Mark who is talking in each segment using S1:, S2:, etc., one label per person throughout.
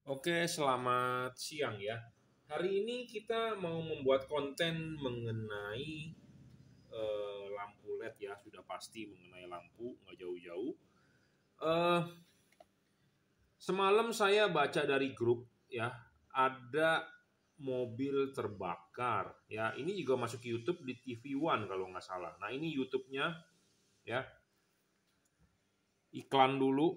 S1: Oke, selamat siang ya. Hari ini kita mau membuat konten mengenai lampu LED ya, sudah pasti mengenai lampu, nggak jauh-jauh. Eh, Semalam saya baca dari grup ya, ada mobil terbakar ya. Ini juga masuk YouTube di TV One kalau nggak salah. Nah ini YouTube-nya ya, iklan dulu.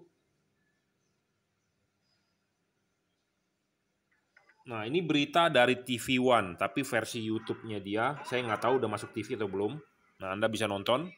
S1: Nah, ini berita dari TV One, tapi versi YouTube-nya dia, saya nggak tahu udah masuk TV atau belum. Nah, Anda bisa nonton.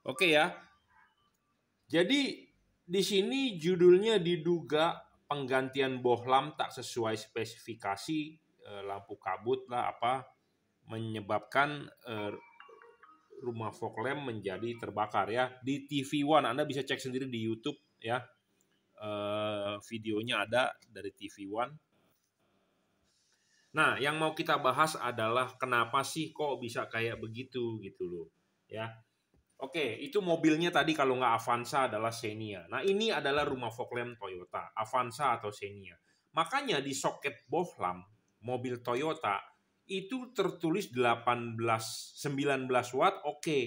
S1: Oke ya. Jadi di sini judulnya diduga penggantian bohlam tak sesuai spesifikasi, lampu kabut lah apa menyebabkan rumah fog lamp menjadi terbakar ya. Di TV One Anda bisa cek sendiri di YouTube ya. Videonya ada dari TV One. Nah, yang mau kita bahas adalah kenapa sih kok bisa kayak begitu gitu loh ya. Oke, itu mobilnya tadi kalau nggak Avanza adalah Xenia. Nah, ini adalah rumah fog lamp Toyota, Avanza atau Xenia. Makanya di soket bohlam mobil Toyota itu tertulis 18, 19 watt, oke.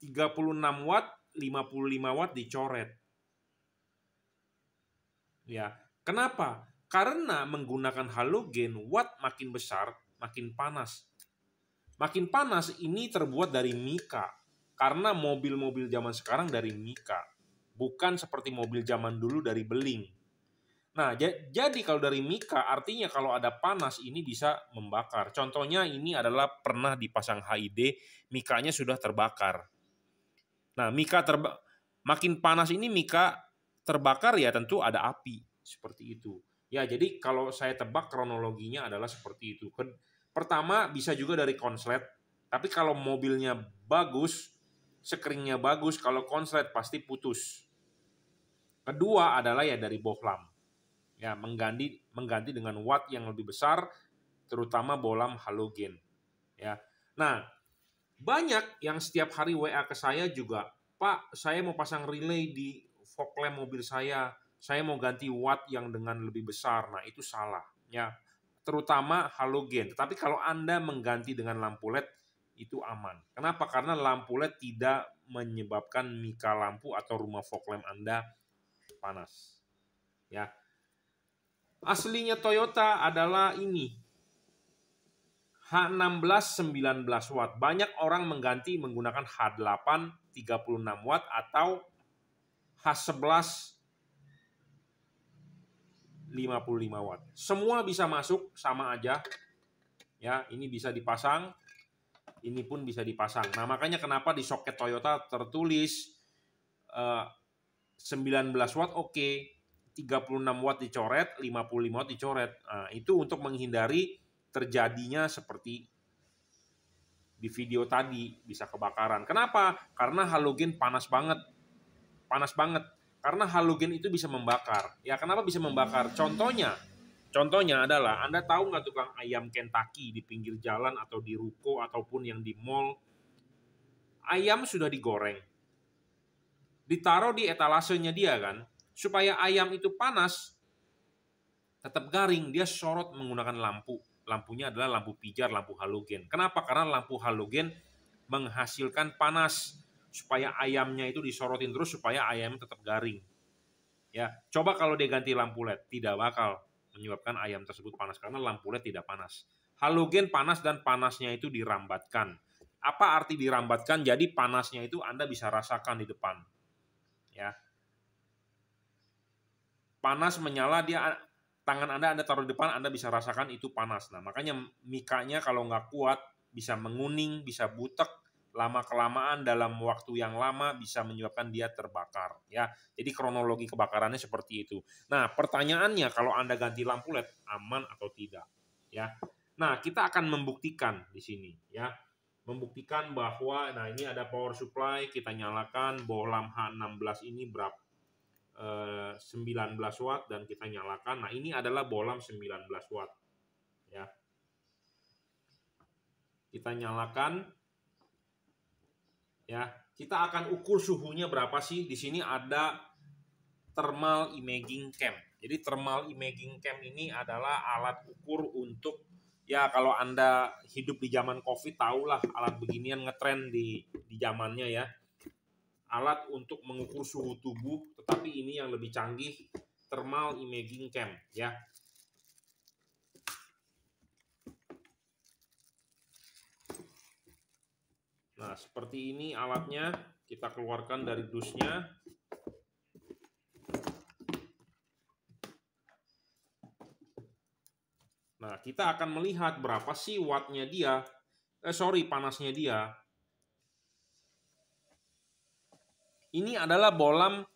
S1: 36 watt, 55 watt dicoret. Ya, kenapa? Karena menggunakan halogen, watt makin besar, makin panas. Makin panas ini terbuat dari mika. Karena mobil-mobil zaman sekarang dari mika, bukan seperti mobil zaman dulu dari beling. Nah, jadi kalau dari mika artinya kalau ada panas ini bisa membakar. Contohnya ini adalah pernah dipasang HID, mikanya sudah terbakar. Nah, makin panas ini mika terbakar ya tentu ada api seperti itu. Ya, jadi kalau saya tebak kronologinya adalah seperti itu. Pertama bisa juga dari konslet, tapi kalau mobilnya bagus, screennya bagus, kalau konslet pasti putus. Kedua adalah ya dari bohlam. Ya, mengganti dengan watt yang lebih besar, terutama bohlam halogen. Ya. Nah, banyak yang setiap hari WA ke saya juga, Pak, saya mau pasang relay di fog lamp mobil saya mau ganti watt yang dengan lebih besar. Nah, itu salah. Ya, terutama halogen. Tetapi kalau Anda mengganti dengan lampu LED, itu aman. Kenapa? Karena lampu LED tidak menyebabkan mika lampu atau rumah fog lamp Anda panas. Ya, aslinya Toyota adalah ini, H16 19 watt. Banyak orang mengganti menggunakan H8 36 watt atau H11 55 watt. Semua bisa masuk sama aja. Ya, ini bisa dipasang, ini pun bisa dipasang. Nah, makanya kenapa di soket Toyota tertulis 19 watt oke, 36 watt dicoret, 55 watt dicoret. Nah, itu untuk menghindari terjadinya seperti di video tadi bisa kebakaran. Kenapa? Karena halogen panas banget. Panas banget. Karena halogen itu bisa membakar. Ya, kenapa bisa membakar? Contohnya adalah Anda tahu nggak tukang ayam Kentucky di pinggir jalan atau di ruko ataupun yang di mall, ayam sudah digoreng, ditaruh di etalasenya dia kan, supaya ayam itu panas, tetap garing, dia sorot menggunakan lampu. Lampunya adalah lampu pijar, lampu halogen. Kenapa? Karena lampu halogen menghasilkan panas supaya ayamnya itu disorotin terus supaya ayamnya tetap garing. Ya, coba kalau dia ganti lampu LED, tidak bakal menyebabkan ayam tersebut panas karena lampu LED tidak panas. Halogen panas dan panasnya itu dirambatkan. Apa arti dirambatkan? Jadi panasnya itu Anda bisa rasakan di depan. Ya. Panas menyala, dia tangan Anda taruh di depan, Anda bisa rasakan itu panas. Nah, makanya mikanya kalau nggak kuat bisa menguning, bisa butek, lama-kelamaan dalam waktu yang lama bisa menyebabkan dia terbakar. Ya, jadi kronologi kebakarannya seperti itu. Nah, pertanyaannya kalau Anda ganti lampu LED aman atau tidak? Ya, nah kita akan membuktikan di sini. Ya, membuktikan bahwa, nah ini ada power supply, kita nyalakan bohlam H16 ini berapa? 19 watt dan kita nyalakan. Nah, ini adalah bohlam 19 watt. Ya. Kita nyalakan. Ya, kita akan ukur suhunya berapa sih? Di sini ada thermal imaging cam. Jadi thermal imaging cam ini adalah alat ukur untuk, ya kalau Anda hidup di zaman Covid tahulah alat beginian ngetren di zamannya ya. Alat untuk mengukur suhu tubuh, tetapi ini yang lebih canggih, thermal imaging cam ya. Nah, seperti ini alatnya, kita keluarkan dari dusnya. Nah, kita akan melihat berapa sih wattnya dia, panasnya dia. Ini adalah bohlam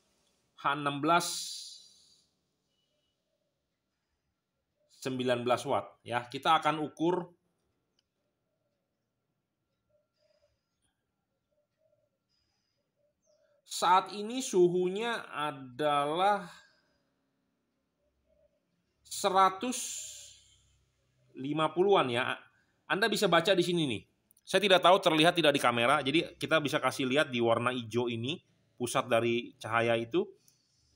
S1: H16 19 watt ya. Kita akan ukur saat ini suhunya adalah 150-an ya. Anda bisa baca di sini nih. Saya tidak tahu terlihat tidak di kamera, jadi kita bisa kasih lihat di warna hijau ini, pusat dari cahaya itu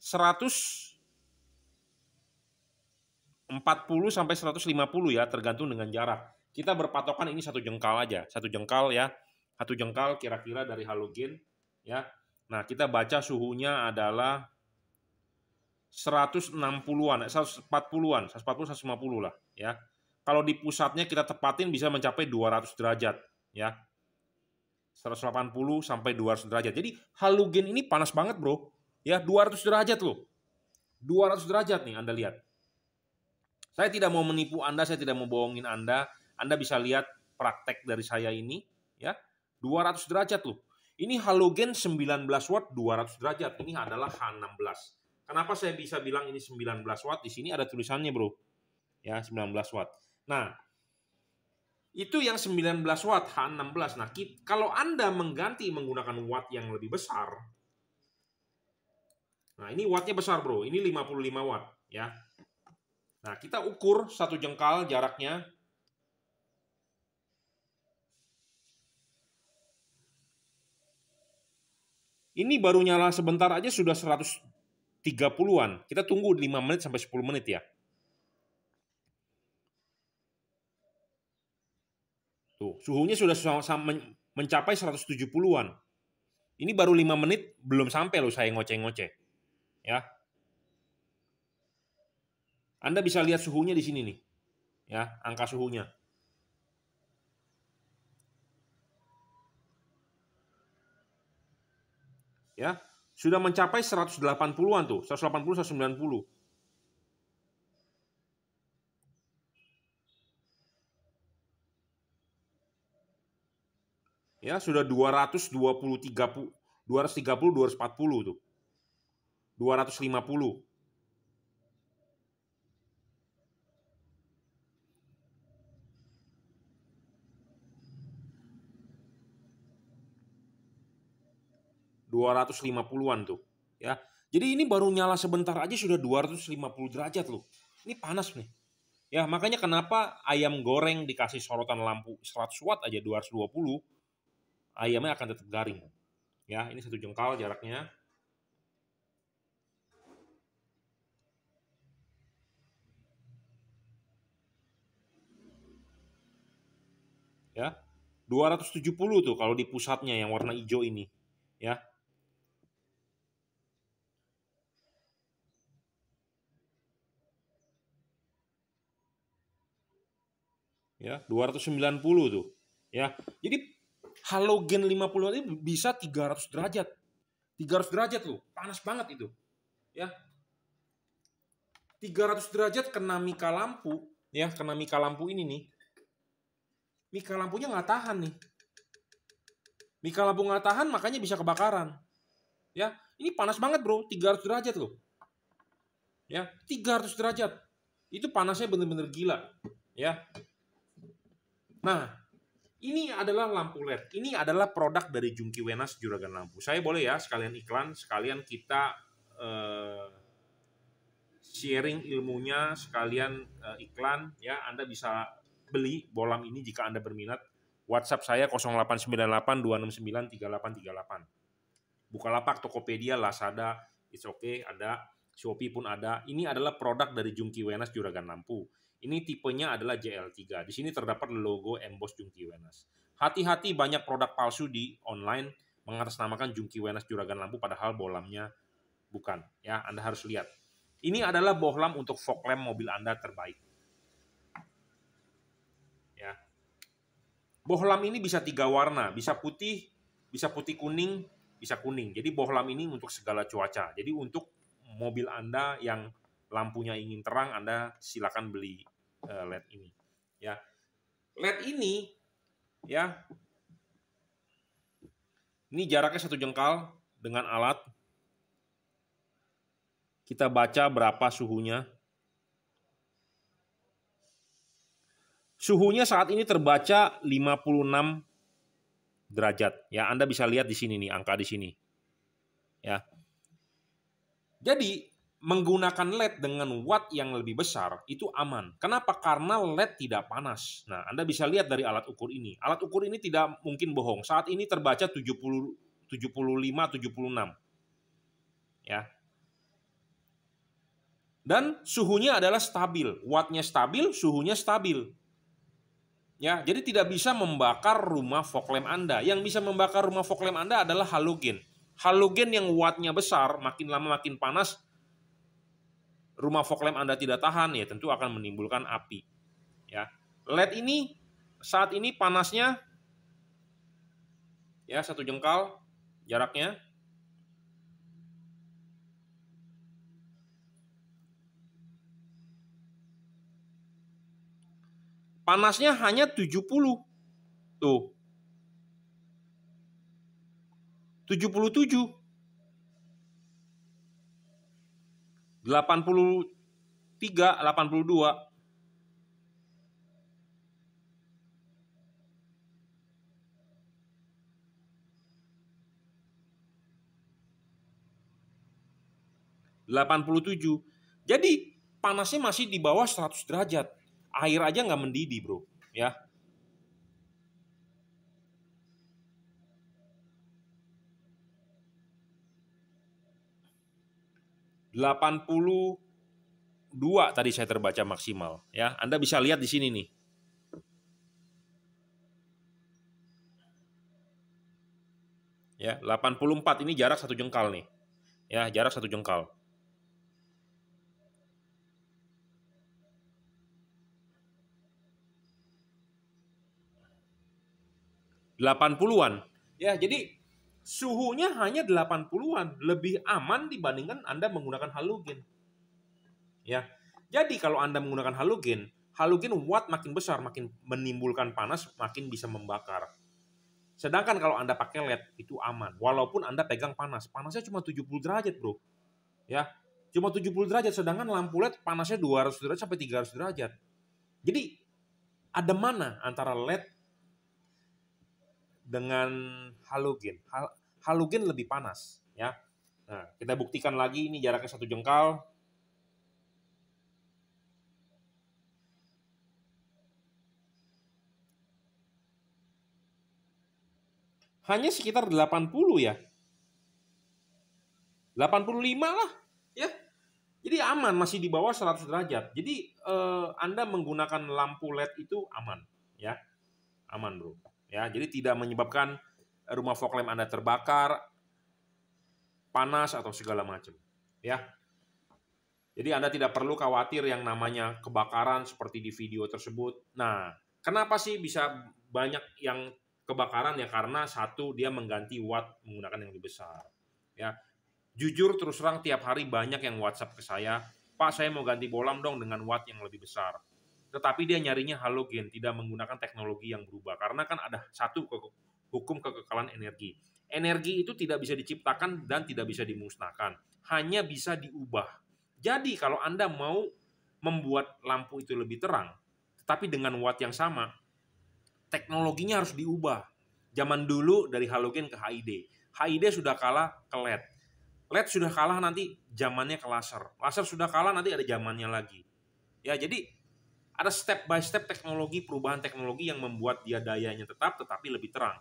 S1: 140 sampai 150 ya, tergantung dengan jarak. Kita berpatokan ini satu jengkal aja, satu jengkal ya, satu jengkal kira-kira dari halogen ya. Nah, kita baca suhunya adalah 160-an, 140-an, 140 150 lah ya. Kalau di pusatnya kita tepatin bisa mencapai 200 derajat ya. 180 sampai 200 derajat. Jadi halogen ini panas banget, Bro. Ya, 200 derajat loh. 200 derajat nih Anda lihat. Saya tidak mau menipu Anda, saya tidak mau bohongin Anda. Anda bisa lihat praktek dari saya ini ya. 200 derajat loh. Ini halogen 19 watt 200 derajat. Ini adalah H16. Kenapa saya bisa bilang ini 19 watt? Di sini ada tulisannya, Bro. Ya, 19 watt. Nah, itu yang 19 watt H16. Nah, kalau Anda mengganti menggunakan watt yang lebih besar. Nah, ini wattnya besar, Bro. Ini 55 watt ya. Nah, kita ukur satu jengkal jaraknya. Ini baru nyala sebentar aja sudah 130-an. Kita tunggu 5 menit sampai 10 menit ya. Tuh, suhunya sudah mencapai 170-an. Ini baru 5 menit belum sampai loh saya ngoceh-ngoceh. Ya. Anda bisa lihat suhunya di sini nih. Ya, angka suhunya. Ya, sudah mencapai 180-an tuh, 180 190. Ya, sudah 230 240 tuh. 250. an tuh ya. Jadi ini baru nyala sebentar aja sudah 250 derajat loh. Ini panas nih. Ya, makanya kenapa ayam goreng dikasih sorotan lampu 100 watt aja 220, ayamnya akan tetap garing. Ya, ini satu jengkal jaraknya. Ya. 270 tuh kalau di pusatnya yang warna hijau ini, ya. Ya, 290 tuh. Ya. Jadi halogen 50 ini bisa 300 derajat. 300 derajat loh, panas banget itu. Ya. 300 derajat kena mika lampu, ya, kena mika lampu ini nih. Mika lampunya nggak tahan nih. Mika lampu nggak tahan, makanya bisa kebakaran. Ya, ini panas banget bro, 300 derajat loh. Ya, 300 derajat. Itu panasnya bener-bener gila. Ya. Nah, ini adalah lampu LED. Ini adalah produk dari Junkee Wenas Juragan Lampu. Saya boleh ya sekalian iklan, sekalian kita sharing ilmunya, sekalian iklan ya. Anda bisa beli bohlam ini jika Anda berminat. WhatsApp saya 0898 269 3838. Bukalapak, Tokopedia, Lazada, it's okay, ada. Shopee pun ada. Ini adalah produk dari Junkee Wenas Juragan Lampu. Ini tipenya adalah JL3. Di sini terdapat logo emboss Junkee Wenas. Hati-hati, banyak produk palsu di online mengatasnamakan Junkee Wenas Juragan Lampu padahal bohlamnya bukan. Ya, Anda harus lihat. Ini adalah bohlam untuk fog lamp mobil Anda terbaik. Ya. Bohlam ini bisa 3 warna, bisa putih kuning, bisa kuning. Jadi bohlam ini untuk segala cuaca. Jadi untuk mobil Anda yang lampunya ingin terang, Anda silakan beli LED ini. Ya. LED ini ya. Ini jaraknya 1 jengkal dengan alat. Kita baca berapa suhunya. Suhunya saat ini terbaca 56 derajat. Ya, Anda bisa lihat di sini nih, angka di sini. Ya. Jadi, menggunakan LED dengan watt yang lebih besar itu aman. Kenapa? Karena LED tidak panas. Nah, Anda bisa lihat dari alat ukur ini. Alat ukur ini tidak mungkin bohong. Saat ini terbaca 75, 76. Ya. Dan suhunya adalah stabil. Wattnya stabil, suhunya stabil. Ya, jadi tidak bisa membakar rumah fog lamp Anda. Yang bisa membakar rumah fog lamp Anda adalah halogen. Halogen yang wattnya besar, makin lama makin panas, rumah fog lamp Anda tidak tahan, ya tentu akan menimbulkan api. Ya, LED ini saat ini panasnya ya 1 jengkal jaraknya. Panasnya hanya 70. Tuh. 77. 83, 82. Jadi panasnya masih di bawah 100 derajat. Air aja nggak mendidih, bro. Ya. ...82 tadi saya terbaca maksimal. Ya, Anda bisa lihat di sini nih. Ya, 84 ini jarak 1 jengkal nih. Ya, jarak 1 jengkal. 80-an. Ya, jadi suhunya hanya 80-an, lebih aman dibandingkan Anda menggunakan halogen. Ya. Jadi kalau Anda menggunakan halogen watt makin besar, makin menimbulkan panas, makin bisa membakar. Sedangkan kalau Anda pakai LED itu aman, walaupun Anda pegang panas. Panasnya cuma 70 derajat, bro. Ya. Cuma 70 derajat, sedangkan lampu LED panasnya 200 derajat sampai 300 derajat. Jadi ada mana antara LED dengan halogen? Halogen lebih panas, ya. Nah, kita buktikan lagi, ini jaraknya 1 jengkal. Hanya sekitar 80 ya. 85 lah, ya. Jadi aman, masih di bawah 100 derajat. Jadi Anda menggunakan lampu LED itu aman, ya. Aman, bro. Ya, jadi tidak menyebabkan rumah fog lamp Anda terbakar, panas atau segala macam, ya. Jadi Anda tidak perlu khawatir yang namanya kebakaran seperti di video tersebut. Nah, Kenapa sih bisa banyak yang kebakaran? Ya karena satu, dia mengganti watt menggunakan yang lebih besar. Ya, jujur terus terang tiap hari banyak yang WhatsApp ke saya, Pak saya mau ganti bohlam dong dengan watt yang lebih besar. Tetapi dia nyarinya halogen, tidak menggunakan teknologi yang berubah. Karena kan ada satu hukum kekekalan energi. Energi itu tidak bisa diciptakan dan tidak bisa dimusnahkan, hanya bisa diubah. Jadi kalau Anda mau membuat lampu itu lebih terang, tetapi dengan watt yang sama, teknologinya harus diubah. Zaman dulu dari halogen ke HID. HID sudah kalah ke LED. LED sudah kalah nanti zamannya ke laser. Laser sudah kalah nanti ada zamannya lagi. Ya, jadi ada step by step teknologi, perubahan teknologi yang membuat dia dayanya tetap tetapi lebih terang.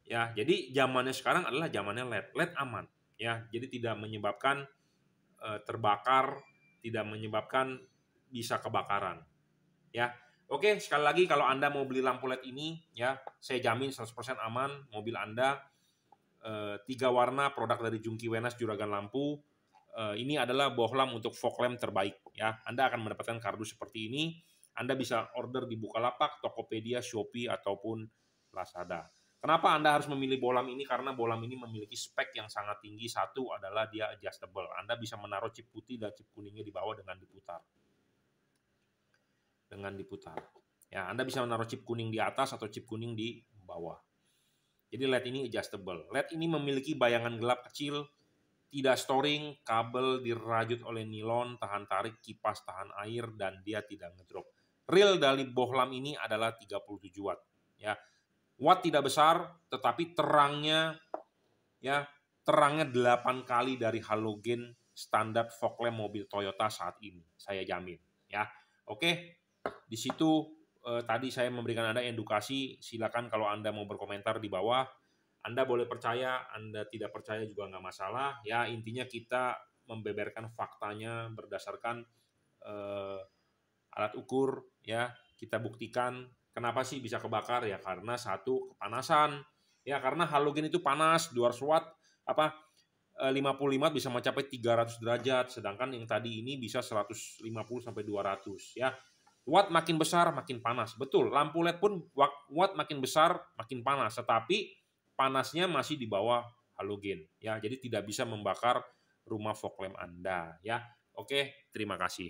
S1: Ya, jadi zamannya sekarang adalah zamannya LED. LED aman, ya. Jadi tidak menyebabkan terbakar, tidak menyebabkan bisa kebakaran. Ya. Oke, sekali lagi kalau Anda mau beli lampu LED ini, ya, saya jamin 100% aman mobil Anda. 3 warna produk dari Junkee Wenas Juragan Lampu. Ini adalah bohlam untuk fog lamp terbaik, ya. Anda akan mendapatkan kardus seperti ini. Anda bisa order di Bukalapak, Tokopedia, Shopee ataupun Lazada. Kenapa Anda harus memilih bohlam ini? Karena bohlam ini memiliki spek yang sangat tinggi. Satu adalah dia adjustable. Anda bisa menaruh chip putih dan chip kuningnya di bawah dengan diputar. Ya, Anda bisa menaruh chip kuning di atas atau chip kuning di bawah. Jadi LED ini adjustable. LED ini memiliki bayangan gelap kecil, tidak storing, kabel dirajut oleh nilon, tahan tarik, kipas tahan air, dan dia tidak ngedrop. Real dari bohlam ini adalah 37 watt. Ya, watt tidak besar, tetapi terangnya 8 kali dari halogen standar fog lamp mobil Toyota saat ini. Saya jamin. Ya, oke. Di situ tadi saya memberikan Anda edukasi. Silakan kalau Anda mau berkomentar di bawah. Anda boleh percaya, Anda tidak percaya juga nggak masalah. Ya, intinya kita membeberkan faktanya berdasarkan alat ukur. Ya, kita buktikan kenapa sih bisa kebakar, ya karena satu, kepanasan. Ya, karena halogen itu panas, 200 watt, 55 bisa mencapai 300 derajat, sedangkan yang tadi ini bisa 150 sampai 200, ya. Watt makin besar makin panas. Betul, lampu LED pun watt makin besar makin panas, tetapi panasnya masih di bawah halogen, ya. Jadi tidak bisa membakar rumah fog lamp Anda, ya. Oke, terima kasih.